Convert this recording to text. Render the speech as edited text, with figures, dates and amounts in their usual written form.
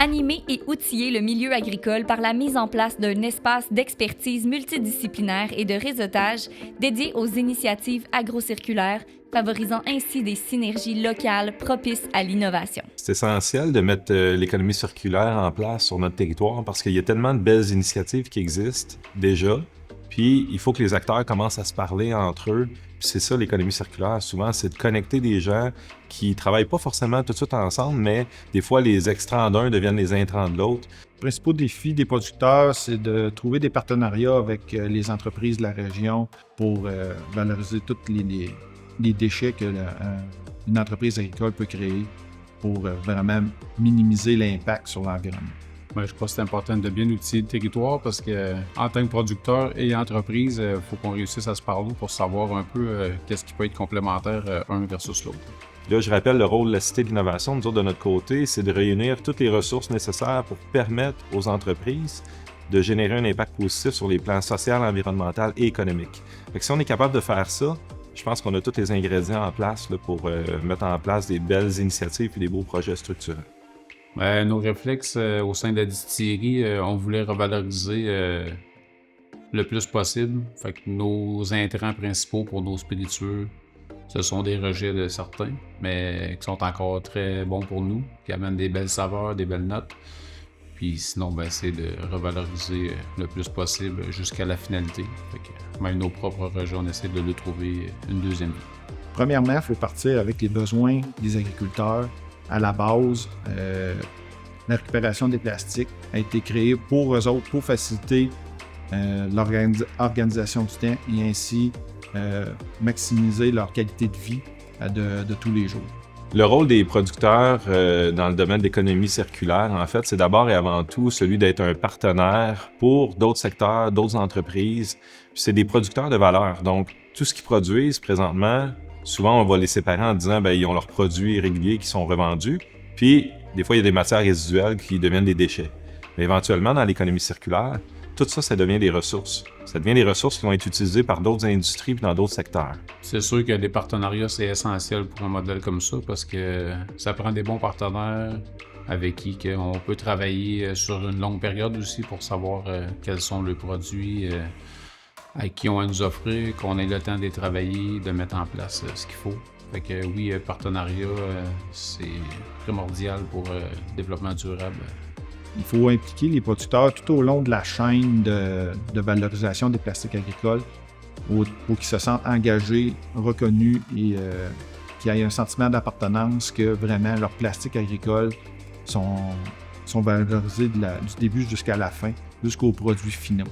Animer et outiller le milieu agricole par la mise en place d'un espace d'expertise multidisciplinaire et de réseautage dédié aux initiatives agrocirculaires, favorisant ainsi des synergies locales propices à l'innovation. C'est essentiel de mettre l'économie circulaire en place sur notre territoire parce qu'il y a tellement de belles initiatives qui existent déjà. Puis, il faut que les acteurs commencent à se parler entre eux. Puis c'est ça, l'économie circulaire, souvent, c'est de connecter des gens qui travaillent pas forcément tout de suite ensemble, mais des fois, les extrants d'un deviennent les intrants de l'autre. Le principal défi des producteurs, c'est de trouver des partenariats avec les entreprises de la région pour valoriser tous les déchets qu'une entreprise agricole peut créer pour vraiment minimiser l'impact sur l'environnement. Je crois que c'est important de bien outiller le territoire parce qu'en tant que producteur et entreprise, il faut qu'on réussisse à se parler pour savoir un peu qu'est-ce qui peut être complémentaire un versus l'autre. Là, je rappelle le rôle de la Cité de l'innovation, nous autres, de notre côté, c'est de réunir toutes les ressources nécessaires pour permettre aux entreprises de générer un impact positif sur les plans social, environnemental et économique. Fait que si on est capable de faire ça, je pense qu'on a tous les ingrédients en place là, pour mettre en place des belles initiatives et des beaux projets structurants. Nos réflexes au sein de la distillerie, on voulait revaloriser le plus possible. Fait que nos intrants principaux pour nos spiritueux, ce sont des rejets de certains, mais qui sont encore très bons pour nous, qui amènent des belles saveurs, des belles notes. Puis sinon, c'est de revaloriser le plus possible jusqu'à la finalité. Fait que même nos propres rejets, on essaie de le trouver une deuxième vie. Premièrement, il faut partir avec les besoins des agriculteurs. À la base, la récupération des plastiques a été créée pour eux autres, pour faciliter l'organisation du temps et ainsi maximiser leur qualité de vie de tous les jours. Le rôle des producteurs dans le domaine de l'économie circulaire, en fait, c'est d'abord et avant tout celui d'être un partenaire pour d'autres secteurs, d'autres entreprises. Puis c'est des producteurs de valeur. Donc, tout ce qu'ils produisent présentement, souvent, on va les séparer en disant ils ont leurs produits réguliers qui sont revendus. Puis, des fois, il y a des matières résiduelles qui deviennent des déchets. Mais éventuellement, dans l'économie circulaire, tout ça, ça devient des ressources. Ça devient des ressources qui vont être utilisées par d'autres industries et dans d'autres secteurs. C'est sûr que les partenariats, c'est essentiel pour un modèle comme ça parce que ça prend des bons partenaires avec qui on peut travailler sur une longue période aussi pour savoir quels sont les produits à qui on va nous offrir, qu'on ait le temps de les travailler, de mettre en place ce qu'il faut. Fait que oui, partenariat, c'est primordial pour le développement durable. Il faut impliquer les producteurs tout au long de la chaîne de valorisation des plastiques agricoles pour qu'ils se sentent engagés, reconnus et qu'il y ait un sentiment d'appartenance que vraiment leurs plastiques agricoles sont valorisés du début jusqu'à la fin, jusqu'aux produits finaux.